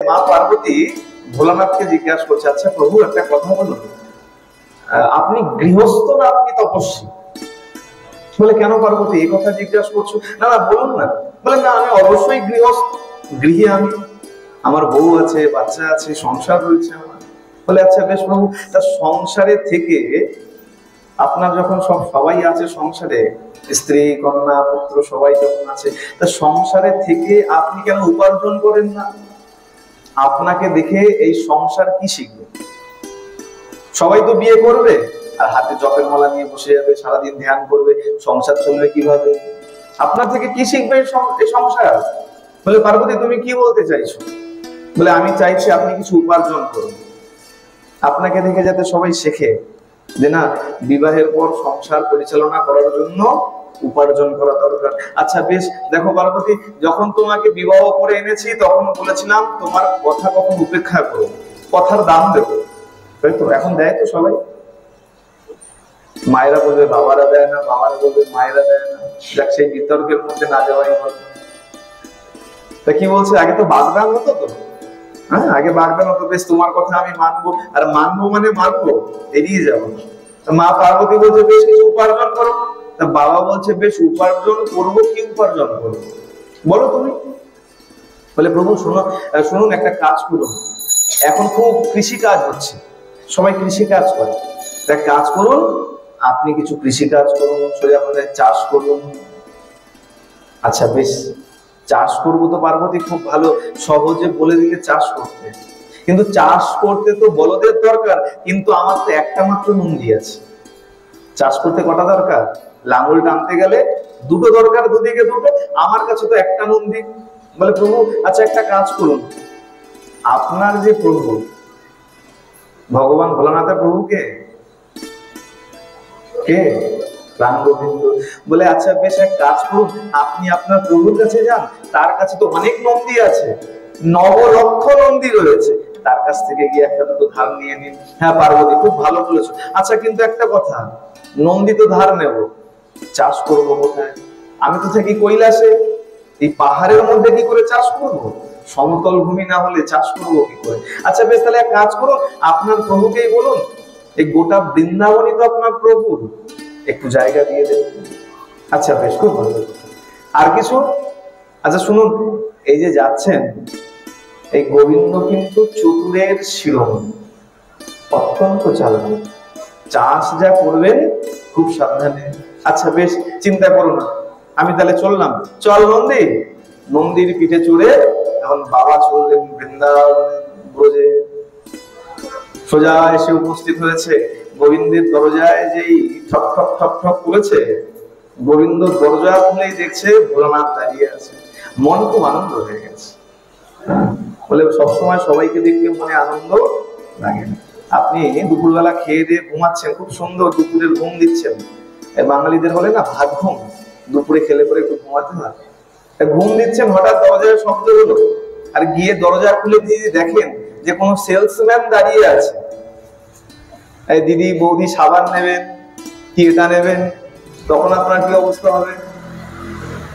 মা পার্বতী ভোলানাথকে জিজ্ঞাসা করছে, আচ্ছা প্রভু একটা কথা বলুন, আপনি গৃহস্থ না আপনি তপস্বী? বলে কেন পার্বতী এই কথা জিজ্ঞাসা করছো? না না বলুন না। বলে না আমি অবশ্যই গৃহস্থ, গৃহী আমি, আমার বউ আছে, বাচ্চা আছে, সংসার রয়েছে আমার। বলে আচ্ছা বেশ প্রভু, তা সংসারে থেকে আপনার যখন সবাই আছে সংসারে, স্ত্রী কন্যা পুত্র সবাই যখন আছে, তা সংসারে থেকে আপনি কেন উপার্জন করেন না? আপনাকে দেখে এই সংসার কি শিখবে? সবাই তো বিয়ে করবে আর হাতে জপের মালা নিয়ে বসে যাবে, সারাদিন ধ্যান করবে, সংসার চলবে কিভাবে? আপনার থেকে কি শিখবে এই সংসার? বলে পার্বতী তুমি কি বলতে চাইছো? বলে আমি চাইছি আপনি কিছু উপার্জন করুন, আপনাকে দেখে যাতে সবাই শেখে যে না, বিবাহের পর সংসার পরিচালনা করার জন্য উপার্জন করা দরকার। আচ্ছা বেশ, দেখো পার্বতী, যখন তোমাকে বিবাহ করে এনেছি তখন বলেছিলাম তোমার কথা কখন উপেক্ষা করো, কথার দাম দেবো, তাই তো? এখন দেয় তো সবাই, মায়েরা বলবে বাবারা দেয় না, বাবারা বলবে মায়েরা দেয় না। দেখ সেই বিতর্কের মধ্যে না যাওয়াই ভালো। তা কি বলছে, আগে তো বাগদান হতো তো, হ্যাঁ আগে বাগদান হতো, বেশ তোমার কথা আমি মানবো, আর মানবো মানে মানবো, এড়িয়ে যাবো। মা পার্বতী বলছে বেশ কিছু উপার্জন করো। তা বাবা বলছে বেশ উপার্জন করবো, কি উপার্জন করবো বলো তুমি? বলে প্রভু শুনুন একটা কাজ করুন, এখন খুব কৃষি কাজ হচ্ছে, সবাই কৃষি কাজ করে, একটা কাজ করুন, আপনি কিছু কৃষি কাজ করুন, সোজা করে চাষ করুন। আচ্ছা বেশ, চাষ করবো তো পার্বতী খুব ভালো, সহজে বলে দিলে চাষ করতে, কিন্তু চাষ করতে তো বলদের দরকার, কিন্তু আমার তো একটা মাত্র নন্দী আছে। চাষ করতে কটা দরকার? লাঙল টানতে গেলে দুটো দরকার, দুদিকে দুটো, আমার কাছে তো একটা নন্দী। বলে প্রভু আচ্ছা একটা কাজ করুন, আপনার যে প্রভু ভগবান ভোলানাথের প্রভু কে? কে? রাম গোবিন্দ। বলে আচ্ছা বেশ এক কাজ করুন, আপনি আপনার প্রভুর কাছে যান, তার কাছে তো অনেক নন্দী আছে, 9 লক্ষ নন্দী রয়েছে, তার কাছ থেকে গিয়ে একটা দুটো ধার নিয়ে নিন। হ্যাঁ পার্বতী খুব ভালো বলেছো। আচ্ছা কিন্তু একটা কথা, নন্দী তো ধার নেব, চাষ করবো কোথায়? আমি তো থাকি কৈলাসে, এই পাহাড়ের মধ্যে কি করে চাষ করব? সমতল ভূমি না হলে চাষ করবো কি করে? আচ্ছা বেশ তাহলে এক কাজ করুন, আপনার প্রভুকেই বলুন, এই গোটা বৃন্দাবনই তো আপনার প্রভুর, একটু জায়গা দিয়ে দেন। আচ্ছা বেশ, খুব ভালো। আর কিছু? আচ্ছা শুনুন, এই যে যাচ্ছেন, এই গোবিন্দ কিন্তু চতুরের শিরোমণি, অত্যন্ত চালাক, চাষ যা করবেন খুব সাবধানে। আচ্ছা বেশ, চিন্তা করো না, আমি তাহলে চললাম। চল নন্দী। নন্দীর পিঠে চড়ে এখন বাবা চললেন বৃন্দাবনে ব্রজে। সোজা এসে উপস্থিত হয়েছে গোবিন্দের দরজায়, যেই ঠক ঠক ঠক ঠক করেছে, গোবিন্দ দরজা খুলেই দেখছে ভোলানাথ দাঁড়িয়ে আছে, মন খুব আনন্দ হয়ে গেছে। বলে সবসময় সবাইকে দেখলে মনে আনন্দ লাগে না। আপনি দুপুরবেলা খেয়ে দিয়ে ঘুমাচ্ছেন, খুব সুন্দর দুপুরের ঘুম দিচ্ছেন, বাঙালিদের বলে না ভাত ঘুম, দুপুরে খেলে পরে একটু ঘুমাতে হয়, ঘুম দিচ্ছেন, হঠাৎ দরজায় শব্দ হলো, আর গিয়ে দরজা খুলে দিয়ে দেখেন যে কোনো সেলসম্যান দাঁড়িয়ে আছে। এই দিদি বৌদি সাবান নেবেন কি এটা নেবেন, তখন আপনার কি অবস্থা হবে?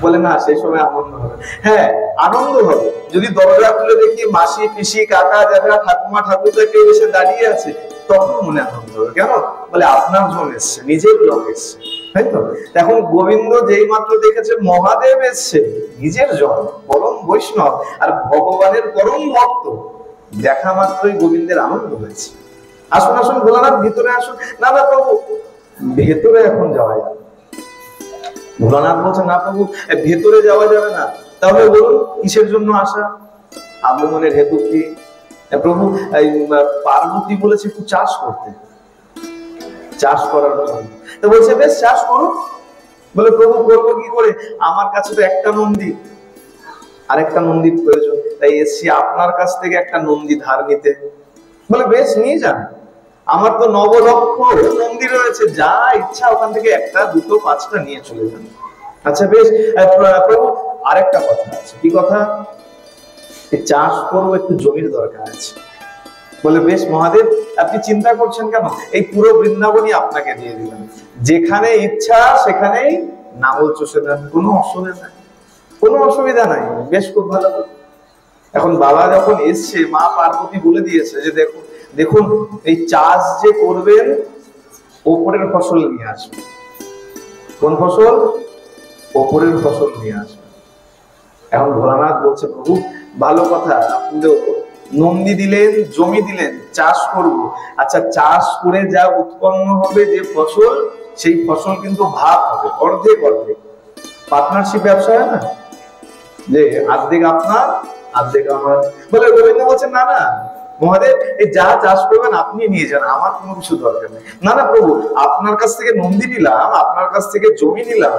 বলে না সেই সময় আনন্দ হবে। হ্যাঁ আনন্দ হবে, যদি দরজা খুলে দেখি মাসি পিসি কাকা জ্যাঠা ঠাকুমা ঠাকুরদা কেউ এসে দাঁড়িয়ে আছে, তখন মনে আনন্দ হবে। কেন? বলে আপনার জন এসছে, নিজের লোক এসছে, তাই তো? এখন গোবিন্দ যেই মাত্র দেখেছে মহাদেব এসছে, নিজের জন, পরম বৈষ্ণব আর ভগবানের পরম ভক্ত, দেখা মাত্রই গোবিন্দের আনন্দ হয়েছে। আসুন আসুন ভোলানাথ, ভিতরে আসুন। না না প্রভু, ভেতরে এখন যাওয়া যাবে। ভোলানাথ বলছে না প্রভু, ভেতরে যাওয়া যাবে না। তাহলে বলুন কিসের জন্য আসা, আগমনের হেতু কি? প্রভু পার্বতী বলেছে একটু চাষ করতে, চাষ করার জন্য। তো বলছে বেশ চাষ করুন। বলে প্রভু করবো কি করে, আমার কাছে তো একটা নন্দী, আরেকটা নন্দীর প্রয়োজন, তাই এসছি আপনার কাছ থেকে একটা নন্দী ধার নিতে। বলে বেশ নিয়ে যান, আমার তো 9 লক্ষ নন্দী রয়েছে, যা ইচ্ছা ওখান থেকে একটা দুটো পাঁচটা নিয়ে চলে যান। আচ্ছা বেশ প্রভু, আরেকটা কথা আছে। কি কথা? চাষ করবো, একটু জমির দরকার আছে। বলে বেশ মহাদেব, আপনি চিন্তা করছেন কেন, এই পুরো বৃন্দাবনই আপনাকে দিয়ে দিলাম, যেখানে ইচ্ছা সেখানেই নাঙল চষে দেন, কোনো অসুবিধা নাই, কোনো অসুবিধা নাই। বেশ খুব ভালো। এখন বাবা যখন এসছে, মা পার্বতী বলে দিয়েছে যে দেখুন দেখুন এই চাষ যে করবেন ওপরের ফসল নিয়ে আসবে। কোন ফসল? ওপরের ফসল নিয়ে আসবে। এখন ভোলানাথ বলছে প্রভু ভালো কথা, আপনি তো নন্দী দিলেন, জমি দিলেন, চাষ করব। আচ্ছা চাষ করে যা উৎপন্ন হবে যে ফসল, সেই ফসল কিন্তু ভাগ হবে অর্ধেক অর্ধেক। পার্টনারশিপ ব্যবসা হয় না, যে অর্ধেক আপনার অর্ধেক আমার। বলে গোবিন্দ বলছেন না না মহাদেব, এই যা চাষ করবেন আপনি নিয়ে যান, আমার কোনো কিছু দরকার নেই। না না প্রভু, আপনার কাছ থেকে নন্দী নিলাম, আপনার কাছ থেকে জমি নিলাম,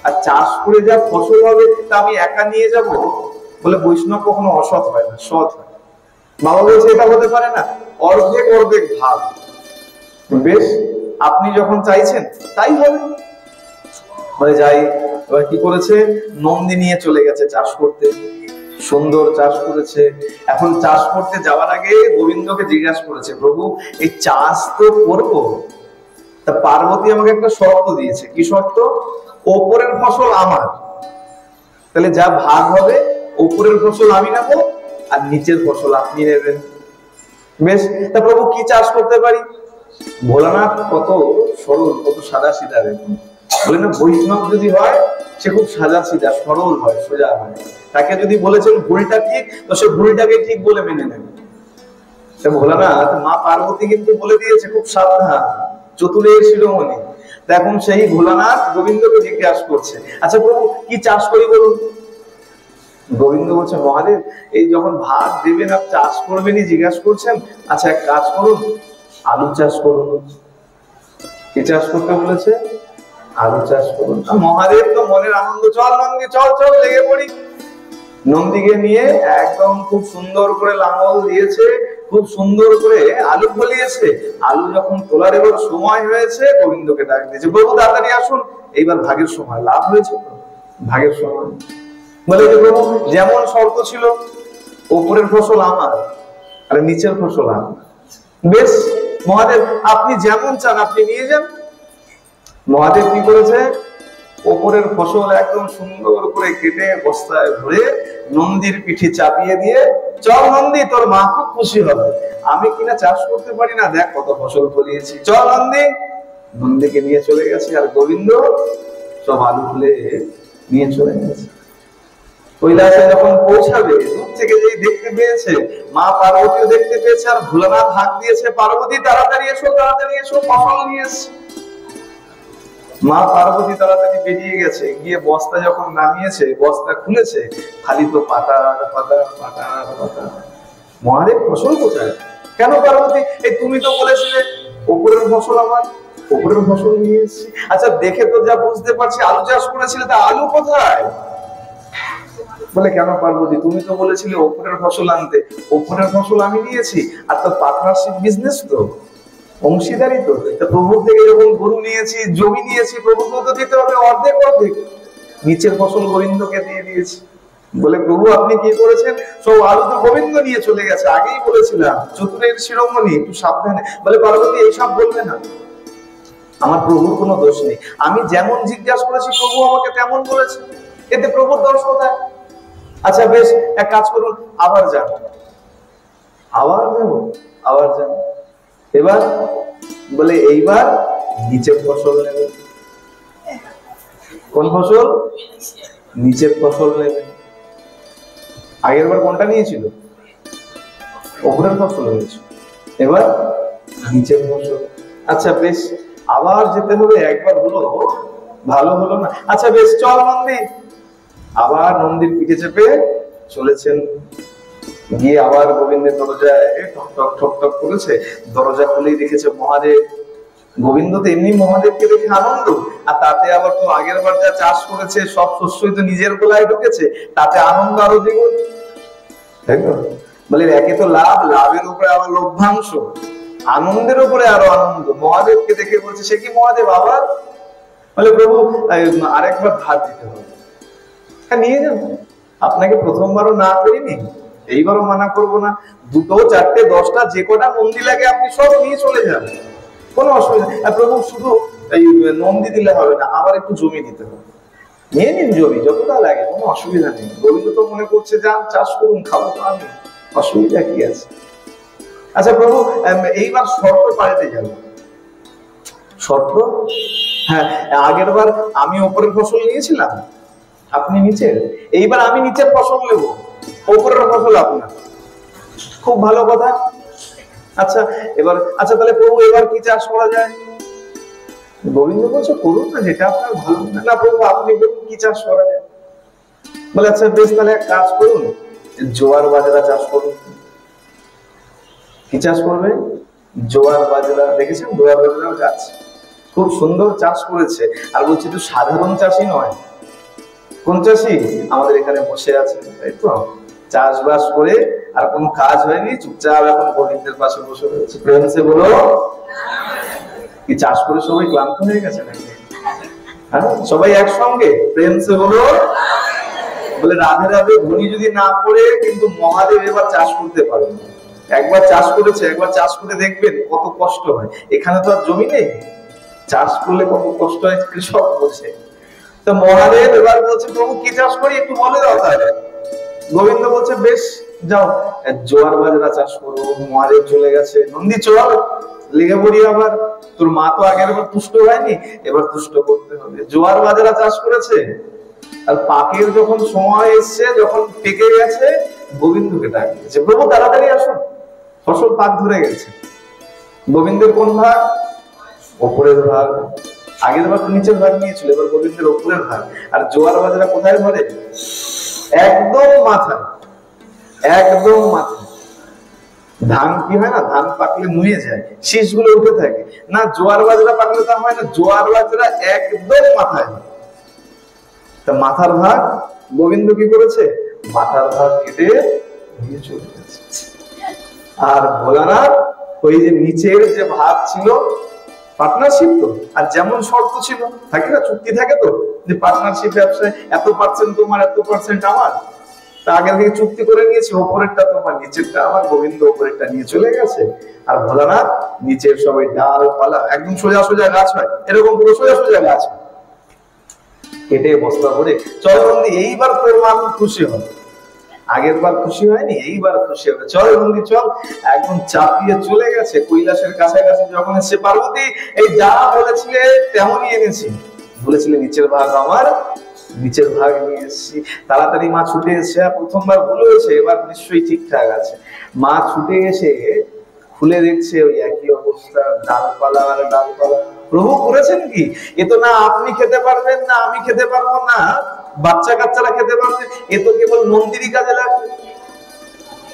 আর চাষ করে যা ফসল হবে তা আমি একা নিয়ে যাব? বলে বৈষ্ণব কখনো অসৎ হয় না, সৎ হয়। বাবা বলছে এটা হতে পারে না, অর্ধেক অর্ধেক ভাগ। বেশ, আপনি যখন চাইছেন তাই হবে। বলে যাই। এবার কি করেছে, নন্দী নিয়ে চলে গেছে চাষ করতে, সুন্দর চাষ করেছে। এখন চাষ করতে যাওয়ার আগে গোবিন্দকে জিজ্ঞাসা করেছে, প্রভু এই চাষ তো করবো, তা পার্বতী আমাকে একটা শর্ত দিয়েছে। কি শর্ত? ওপরের ফসল আমার, তাহলে যা ভাগ হবে ওপরের ফসল আমি নেবো আর নিচের ফসল আপনি নেবেন। বেশ, তা প্রভু কি চাষ করতে পারি? ভোলানাথ কত সরল, কত সাদা সিধা। দেখুন বলে না বৈষ্ণব যদি হয় সে খুব সাদা সিধা সরল হয়, সোজা হয়। তাকে যদি বলেছেন ভুলটা ঠিক, তো সে ভুলটাকে ঠিক বলে মেনে নেবে। ভোলানাথ মা পার্বতী কিন্তু বলে দিয়েছে খুব সাবধান, চতুরের শিরোমণি। এখন সেই ভোলানাথ গোবিন্দকে জিজ্ঞাসা করছে, আচ্ছা প্রভু কি চাষ করি বলুন? গোবিন্দ বলছে মহাদেব এই যখন ভাত দেবেন আর চাষ করবেনই জিজ্ঞাসা করছেন, আচ্ছা এক কাজ করুন, আলু চাষ করুন। কি চাষ করতে বলেছে? আলু চাষ করুন। মহাদেব তো মনের আনন্দ, চল নন্দী চল চল লেগে পড়ি। নন্দীকে নিয়ে একদম খুব সুন্দর করে লাঙল দিয়েছে, খুব সুন্দর করে আলু ফলিয়েছে। আলু যখন তোলার এবার সময় হয়েছে, গোবিন্দকে ডাক দিয়েছে, প্রভু তাড়াতাড়ি আসুন, এইবার ভাগের সময়। লাভ হয়েছে তো, ভাগের সময়। বলে যে প্রভু যেমন শর্ত ছিল, ওপরের ফসল আমার আর নিচের ফসল আমার। বেশ মহাদেব আপনি যেমন চান আপনি নিয়ে যান। মহাদেব কি করেছে, ওপরের ফসল একদম সুন্দর করে কেটে বস্তায় ভরে নন্দীর পিঠে চাপিয়ে দিয়ে, চল নন্দী তোর মা খুব খুশি হবে, আমি কিনা চাষ করতে পারি না, দেখ কত ফসল ফলিয়েছি, চল নন্দী। নন্দীকে নিয়ে চলে গেছে, আর গোবিন্দ সব আলু ফুলে নিয়ে চলে গেছে। কৈলাসে যখন পৌঁছাবে, দূর থেকে যেই দেখতে পেয়েছে, মা পার্বতীও দেখতে পেয়েছে, আর ভোলানাথ হাঁক দিয়েছে, পার্বতী তাড়াতাড়ি এসো, তাড়াতাড়ি এসো, ফসল নিয়ে এসছে। মা পার্বতী তাড়াতাড়ি বেরিয়ে গেছে, গিয়ে বস্তা যখন নামিয়েছে, বস্তা খুলেছে, খালি তো পাতা পাতা পাতা পাতা। মহাদেব ফসল কোথায়? কেন পার্বতী, এই তুমি তো বলেছিলে ওপরের ফসল আমার, ওপরের ফসল নিয়ে এসেছি। আচ্ছা দেখে তো যা বুঝতে পারছি আলু চাষ করেছিলে, তা আলু কোথায়? বলে কেন পার্বতী, তুমি তো বলেছিলে ওপরের ফসল আনতে, ওপরের ফসল আমি নিয়েছি। আর তো পার্টনারশিপ বিজনেস, তো অংশীদারি, তো প্রভুর থেকে যখন গরু নিয়েছি, জমি নিয়েছি, প্রভুকে তো দিতে হবে অর্ধেক অর্ধেক। নিচের ফসল গোবিন্দকে দিয়ে দিয়েছি। বলে প্রভু আপনি কি করেছেন, সব আলু তো গোবিন্দ নিয়ে চলে গেছে, আগেই বলেছিলাম চতুরের শিরোমণি, একটু সাবধানে। বলে পার্বতী এইসব বলবে না, আমার প্রভুর কোনো দোষ নেই, আমি যেমন জিজ্ঞাসা করেছি প্রভু আমাকে তেমন বলেছে, এতে প্রভুর দোষ কোথায়? আচ্ছা বেশ, এক কাজ করুন, আবার যান। আবার যাবো, আবার যান। এবার বলে এইবার নিচের ফসল নেবে। কোন ফসল? নিচের ফসল নেবে। আগের বার কোনটা নিয়েছিল? ওপরের ফসল হয়েছে, এবার নিচের ফসল। আচ্ছা বেশ, আবার যেতে হবে, একবার হলো ভালো হলো না। আচ্ছা বেশ চল নন্দী। আবার নন্দীর পিঠে চেপে চলেছেন, গিয়ে আবার গোবিন্দের দরজায় ঠক ঠক ঠক ঠক করেছে। দরজা খুলেই দেখেছে মহাদেব। গোবিন্দ তো এমনি মহাদেবকে দেখে আনন্দ, আর তাতে আবার তো আগের বার যা চাষ করেছে সব শস্যই তো নিজের গোলায় ঢুকেছে, তাতে আনন্দ আরো দ্বিগুণ। তাই তো? বলে একে তো লাভ, লাভের উপরে আবার লভ্যাংশ, আনন্দের উপরে আরো আনন্দ। মহাদেবকে দেখে বলছে সে কি মহাদেব আবার? বলে প্রভু আরেকবার ধার দিতে হবে। হ্যাঁ নিয়ে যান, আপনাকে প্রথমবারও না করিনি, এইবারও মানা করবো না। দুটো চারটে 10টা যে কটা নন্দী লাগে আপনি সব নিয়ে চলে যান, কোনো অসুবিধা। প্রভু শুধু এই নন্দী দিলে হবে না, আবার একটু জমি দিতে হবে। নিয়ে নিন জমি যতটা লাগে, কোনো অসুবিধা নেই। গোবিন্দ তো মনে করছে যান চাষ করুন, খাবো তো আমি, অসুবিধা কি আছে। আচ্ছা প্রভু, এইবার শর্ত পাল্টে যাবে। শর্ত? হ্যাঁ, আগের বার আমি ওপরের ফসল নিয়েছিলাম, আপনি নিচের, এইবার আমি নিচের ফসল নেব, ওপরের ফসল আপনার। খুব ভালো কথা। আচ্ছা এবার, আচ্ছা তাহলে প্রভু এবার কি চাষ করা যায়? গোবিন্দ বলছে করুন না যেটা আপনার ভালো। না প্রভু আপনি বলুন কি চাষ করা যায়। বলে আচ্ছা বেশ, তাহলে এক কাজ করুন, জোয়ার বাজরা চাষ করুন। কি চাষ করবে? জোয়ার বাজরা। দেখেছেন জোয়ার বাজরা গাছ খুব সুন্দর চাষ করেছে। আর বলছি তো সাধারণ চাষি নয়। কোন চাষি? আমাদের এখানে বসে আছে, তাই তো, চাষবাস করে আর কোনো কাজ হয়নি, চুপচাপ এখন গোবিন্দের পাশে বসে রয়েছে। প্রেম সে বলো, কি চাষ করে সবাই ক্লান্ত হয়ে গেছে নাকি? হ্যাঁ, সবাই একসঙ্গে প্রেম সে বলো। বলে রাধে রাধে ধ্বনি যদি না পড়ে কিন্তু মহাদেব এবার চাষ করতে পারেন। একবার চাষ করেছে, একবার চাষ করে দেখবেন কত কষ্ট হয়। এখানে তো আর জমি নেই, চাষ করলে কত কষ্ট হয় কৃষক বলছে। তো মহাদেব এবার বলছে প্রভু কি চাষ করি একটু বলে দাও তাহলে। গোবিন্দ বলছে বেশ যাও জোয়ার বাজরা চাষ করো। মহাদেব চলে গেছে, নন্দী চল লেগে পড়ি আবার, তোর মা তো আগের বার তুষ্ট হয়নি, এবার তুষ্ট করতে হবে। জোয়ার বাজরা চাষ করেছে, আর পাকের যখন সময় এসছে, যখন পেকে গেছে, গোবিন্দকে ডাক দিয়েছে, প্রভু তাড়াতাড়ি আসুন, ফসল পাক ধরে গেছে। গোবিন্দের কোন ভাগ? ওপরের ভাগ। আগের বার নিচের ভাগ নিয়েছিল, এবার গোবিন্দের ওপরের ভাগ। আর জোয়ার বাজরা কোথায় ধরে? একদম মাথায়, একদম মাথায়। ধান কি হয় না, ধান পাকলে নুয়ে যায়, শীষগুলো উঠে থাকে না, জোয়ার বাজরা পাকলে তা হয় না, জোয়ার বাজরা একদম মাথায় হয়। তা মাথার ভাগ গোবিন্দ কি করেছে? মাথার ভাগ কেটে নিয়ে চলে গেছে। আর ভোলানাথ ওই যে নিচের যে ভাগ ছিল, পার্টনারশিপ তো, আর যেমন শর্ত ছিল থাকে না, চুক্তি থাকে তো, যে পার্টনারশিপ ব্যবসায় এত পার্সেন্ট তোমার, এত পার্সেন্ট আমার। তা আগের থেকে চুক্তি করে নিয়েছি, ওপরেরটা তোমার, নিচেরটা আমার। গোবিন্দ ওপরেরটা নিয়ে চলে গেছে, আর ভোলানাথ নিচের সবাই ডাল পালা, একদম সোজা সোজা গাছ হয়, এরকম পুরো সোজা সোজা গাছ কেটে বস্তা ভরে, চল নন্দী এইবার তোর মা খুশি হবে। আগের বার খুশি হয়নি, এইবার খুশি হবে, চল নন্দী চল। একদম চাপিয়ে চলে গেছে কৈলাসের কাছাকাছি। যখন এসে পার্বতী এই যা বলেছিলে তেমনই এনেছি। বলেছিলে নিচের ভাগ আমার, নিচের ভাগ নিয়ে এসেছি। তাড়াতাড়ি মা ছুটে এসে, প্রথমবার ভুল হয়েছে, এবার নিশ্চয়ই ঠিকঠাক আছে। মা ছুটে এসে খুলে দেখছে ওই একই অবস্থা, ডালপালা আর ডালপালা। প্রভু করেছেন কি? এ তো না আপনি খেতে পারবেন, না আমি খেতে পারবো, না বাচ্চা কাচ্চারা খেতে পারবে, এ তো কেবল মন্দিরই কাজে লাগবে,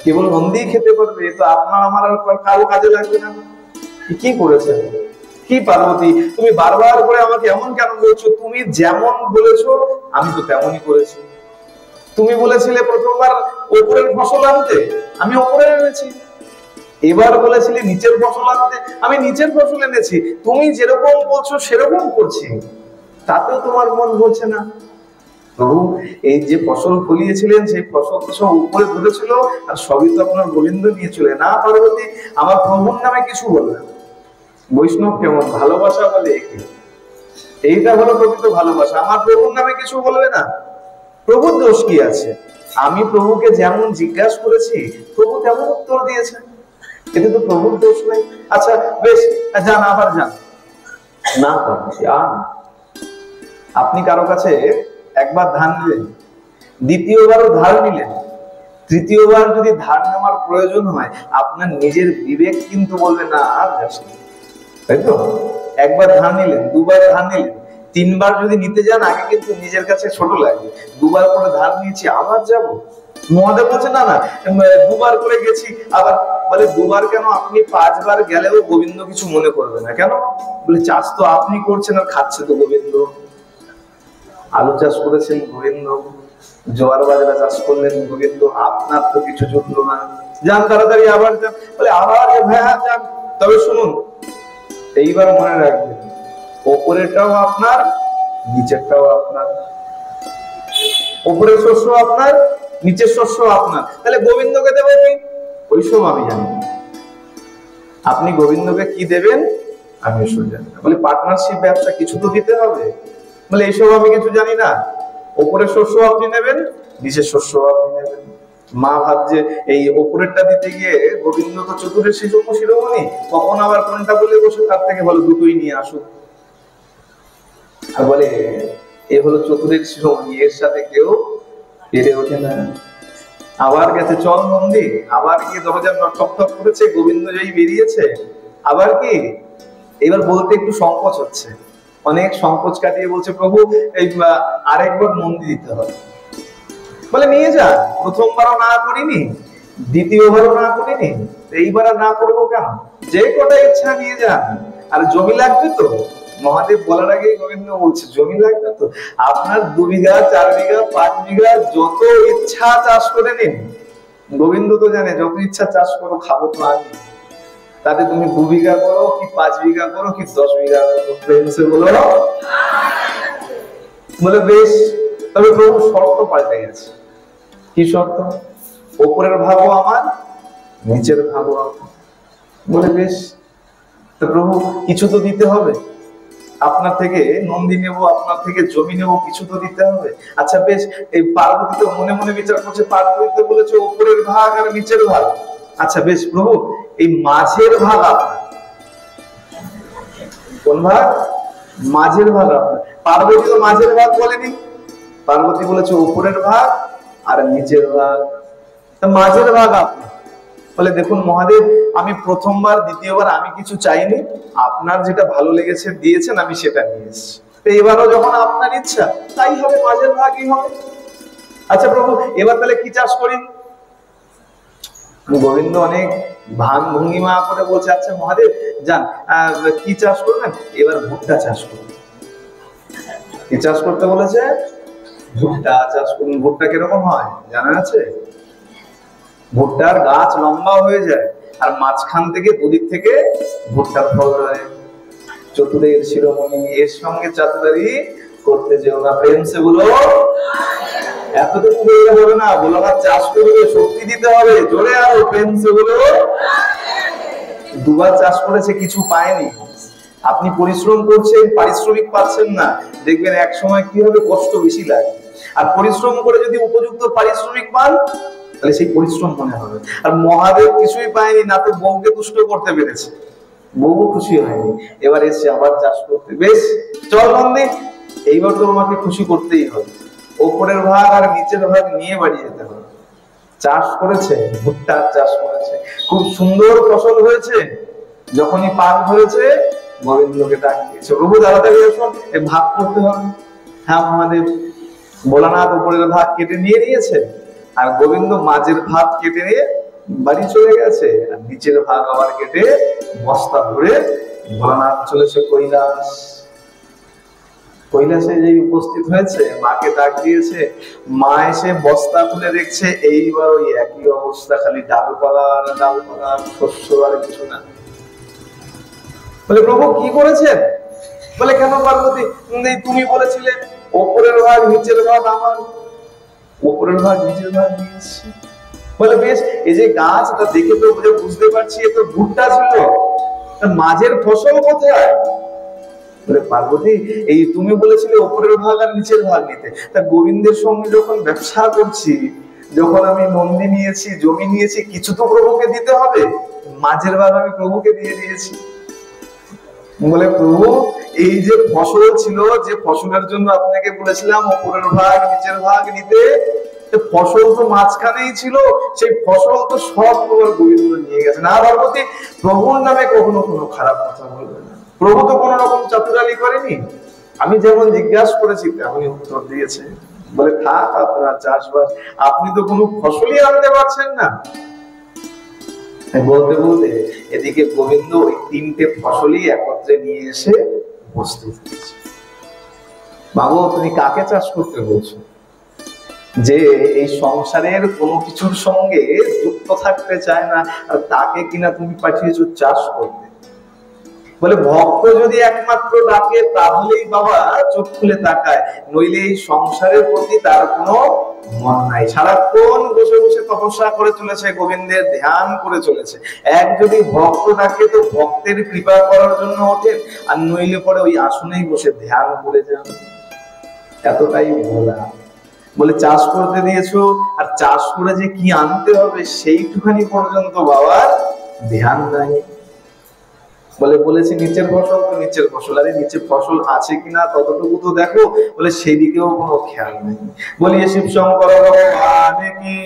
কেবল মন্দির খেতে পারবে, এ তো আপনার আমার আর কারো কাজে লাগবে না। কি করেছেন? কি পার্বতী তুমি বারবার করে আমাকে এমন কেন বলছো? তুমি যেমন বলেছো আমি তো তেমনই করেছি। তুমি বলেছিলে প্রথমবার ওপরের ফসল আনতে, আমি ওপরে এনেছি। এবার বলেছিলে নিচের ফসল আনতে, আমি নিচের ফসল এনেছি। তুমি যেরকম বলছো সেরকম করছি, তাতেও তোমার মন বলছে না। প্রভু এই যে ফসল ফলিয়েছিলেন, সেই ফসল তো সব উপরে ধরেছিল, আর সবই তো আপনার গোবিন্দ নিয়েছিল। না পার্বতী, আমার প্রভুর নামে কিছু বলবে। বৈষ্ণব কেমন ভালোবাসা বলে একে, এইটা হলো প্রকৃত ভালোবাসা। আমার প্রভুর নামে কিছু বলবে না। প্রভুর দোষ কি আছে? আমি প্রভুকে যেমন জিজ্ঞাসা করেছি প্রভু তেমন উত্তর দিয়েছেন, এতে তো প্রভুর দোষ নেই। আচ্ছা বেশ, যান আবার যান। না আপনি কারো কাছে একবার ধার নিলেন, দ্বিতীয়বারও ধার নিলেন, তৃতীয়বার যদি ধার নেওয়ার প্রয়োজন হয়, আপনার নিজের বিবেক কিন্তু বলবে না আর যাস না, তাই তো? একবার ধার নিলেন, দুবার ধার নিলেন, তিনবার যদি নিতে যান, আগে কিন্তু নিজের কাছে ছোট লাগবে। দুবার করে ধার নিয়েছি আবার যাব। মহাদেব বলছে না না, দুবার করে গেছি আবার। বলে দুবার কেন, আপনি 5 বার গেলেও গোবিন্দ কিছু মনে করবে না। কেন? বলে চাষ তো আপনি করছেন আর খাচ্ছে তো গোবিন্দ। আলু চাষ করেছেন গোবিন্দ, জোয়ার বাজরা চাষ করলেন গোবিন্দ, আপনার তো কিছু জুটলো না। যান তাড়াতাড়ি আবার যান। বলে আবার ভাইয়া যান, তবে শুনুন এইবার মনে রাখবেন, ওপরেরটাও আপনার, নিচেরটাও আপনার। ওপরের শস্য আপনার, নিচের শস্য আপনার। তাহলে গোবিন্দকে দেবো কি? ওইসব আমি জানি না। আপনি গোবিন্দকে কি দেবেন আমি ওইসব জানি না। বলে পার্টনারশিপ ব্যবসা, কিছু তো দিতে হবে। বলে এইসব আমি কিছু জানি না। ওপরের শস্য আপনি নেবেন, নিচের শস্য আপনি নেবেন। মা ভাবছে এই ওপরেরটা দিতে গিয়ে গোবিন্দ তো চতুরের শিরোমণি, কখন আবার কোনটা বলে বসে, তার থেকে ভালো দুটোই নিয়ে আসুক। আর বলে এ হলো চতুরের শিরোমণি, এর সাথে কেউ পেরে ওঠে না। আবার গেছে চল নন্দী, আবার গিয়ে দরজা ঠক ঠক করেছে, গোবিন্দ যেই বেরিয়েছে, আবার কি এবার বলতে একটু সংকোচ হচ্ছে, অনেক সংকোচ কাটিয়ে বলছে প্রভু এই আরেকবার নন্দী দিতে হবে। বলে নিয়ে যা, প্রথমবারও না করিনি, দ্বিতীয়বারও না করিনি, এইবার আর না করবো কেন, যে কটা ইচ্ছা নিয়ে যান। আর জমি লাগবে তো, মহাদেব বলার আগে গোবিন্দ বলছে জমি লাগবে তো, আপনার 2 বিঘা 4 বিঘা 5 বিঘা যত ইচ্ছা চাষ করে নিন। গোবিন্দ তো জানে যত ইচ্ছা চাষ করো, খাবো তো আমি, তাতে তুমি 2 বিঘা করো কি 5 বিঘা করো কি 10 বিঘা করো, প্রেম সে বলো। বলে বেশ, তবে প্রভু শর্ত পাল্টে গেছে। কি শর্ত? ওপরের ভাগও আমার, নিচের ভাগও আমার। বলে বেশ, তো প্রভু কিছু তো দিতে হবে, আপনার থেকে নন্দী নেবো, আপনার থেকে জমি নেবো, কিছু তো দিতে হবে। আচ্ছা বেশ, এই পার্বতী তো মনে মনে বিচার করছে, পার্বতী বলেছে উপরের ভাগ আর নিচের ভাগ। আচ্ছা বেশ প্রভু, এই মাঝের ভাগ আপনার। কোন ভাগ? মাঝের ভাগ আপনার। পার্বতী তো মাঝের ভাগ বলেনি, পার্বতী বলেছে উপরের ভাগ আর নিচের ভাগ, মাঝের ভাগ আপনার। বলে দেখুন মহাদেব, আমি প্রথমবার দ্বিতীয়বার আমি কিছু চাইনি, আপনার যেটা ভালো লেগেছে দিয়েছেন, আমি সেটা নিয়ে এসেছি, এবারও যখন আপনার ইচ্ছা তাই হবে, মাঝের ভাগই হবে। আচ্ছা প্রভু, এবার তাহলে কি চাষ করি? গোবিন্দ অনেক ভান ভঙ্গিমা করে বলছে আচ্ছা মহাদেব যান, কি চাষ করবেন? এবার ভুট্টা চাষ করুন। কি চাষ করতে বলেছে? ভুট্টা চাষ করুন। ভুট্টা কিরকম হয় জানা আছে? ভুট্টার গাছ লম্বা হয়ে যায়, আর মাঝখান থেকে দুদিক থেকে ভুট্টার ফল হয়। চতুরের শিরোমণি, এর সঙ্গে চাতুরারি করতে যেও না, প্রেম সে বলো। এতটুকু বললে হবে না, বলো না চাষ করবে, শক্তি দিতে হবে, জোরে আরো প্রেম সে বলো। 2 বার চাষ করেছে, কিছু পায়নি। আপনি পরিশ্রম করছেন, পারিশ্রমিক পাচ্ছেন না, দেখবেন এক সময় কি হবে, কষ্ট বেশি লাগে। আর পরিশ্রম করে যদি উপযুক্ত পারিশ্রমিক পান, তাহলে সেই পরিশ্রম মনে হবে। আর মহাদেব কিছুই পায়নি, না তো বউকে তুষ্ট করতে পেরেছে, বউ খুশি হয়নি, এবার এসে আবার চাষ করতে। বেশ চল নন্দী, এইবার তো তোমাকে খুশি করতেই হবে, ওপরের ভাগ আর নিচের ভাগ নিয়ে বাড়ি যেতে হবে। চাষ করেছে, ভুট্টার চাষ করেছে, খুব সুন্দর ফসল হয়েছে। যখনই পাক ধরেছে, গোবিন্দকে ডাক দিয়েছে, প্রভু তাড়াতাড়ি এসো, ভাগ করতে হবে। হ্যাঁ মহাদেব। ভোলানাথ উপরের ভাগ কেটে নিয়ে নিয়েছে, আর গোবিন্দ মাঝের ভাগ কেটে নিয়ে বাড়ি চলে গেছে, আর নিচের ভাগ আবার কেটে বস্তা ভরে ভোলানাথ চলেছে কৈলাস। কৈলাসে যে উপস্থিত হয়েছে, মাকে ডাক দিয়েছে, মা এসে বস্তা খুলে দেখছে এইবার ওই একই অবস্থা, খালি ডালপালা আর ডালপালা, শস্য আর কিছু না। বলে প্রভু কি করেছেন? বলে কেন পার্বতী, তুমি বলেছিলে ওপরের ভাগ নিচের ভাগ আমার, ওপরের ভাগ নিচের ভাগ নিয়ে এসেছি। বলে বেশ, এই যে গাছ, এটা দেখে তো বুঝতে পারছি এ তো ভুট্টা ছিল, মাঝের ফসল কোথায়? বলে পার্বতী, এই তুমি বলেছিলে ওপরের ভাগ আর নিচের ভাগ নিতে, তা গোবিন্দের সঙ্গে যখন ব্যবসা করছি, যখন আমি নন্দী নিয়েছি, জমি নিয়েছি, কিছু তো প্রভুকে দিতে হবে, মাঝের ভাগ আমি প্রভুকে দিয়ে দিয়েছি। বলে প্রভু, এই যে ফসল ছিল, যে ফসলের জন্য আপনাকে বলেছিলাম ওপরের ভাগ নিচের ভাগ নিতে, ফসল তো মাঝখানেই ছিল, সেই ফসল তো সব তোমার গোবিন্দ নিয়ে গেছে। না পার্বতী, প্রভুর নামে কখনো কোনো খারাপ কথা বলবে না, প্রভু তো কোন রকম চাতুরালি করেনি, আমি যেমন জিজ্ঞাসা করেছি তেমনই উত্তর দিয়েছে। বলে থাক আপনার চাষবাস, আপনি তো কোনো ফসলই আনতে পারছেন না। বলতে বলতে এদিকে গোবিন্দ ওই 3টে ফসলই একত্রে নিয়ে এসে উপস্থিত হয়েছে। বাবু তুমি কাকে চাষ করতে বলছো? যে এই সংসারের কোনো কিছুর সঙ্গে যুক্ত থাকতে চায় না, আর তাকে কিনা তুমি পাঠিয়েছো চাষ করতে। বলে ভক্ত যদি একমাত্র ডাকে তাহলেই বাবা চোখ খুলে তাকায়, নইলে এই সংসারের প্রতি তার কোনো মন নাই, সারাক্ষণ বসে বসে তপস্যা করে চলেছে, গোবিন্দের ধ্যান করে চলেছে। এক যদি ভক্ত ডাকে তো ভক্তের কৃপা করার জন্য ওঠেন, আর নইলে পরে ওই আসনেই বসে ধ্যান করে যান। এতটাই ভোলা। বলে চাষ করতে দিয়েছো, আর চাষ করে যে কি আনতে হবে সেইটুখানি পর্যন্ত বাবার ধ্যান নাই। বলে বলেছি নিচের ফসল তো নিচের ফসল, আরে নিচে ফসল আছে কিনা ততটুকু তো দেখো। বলে সেদিকেও কোনো খেয়াল নেই। বলি শিব শঙ্কর ভগবান কি।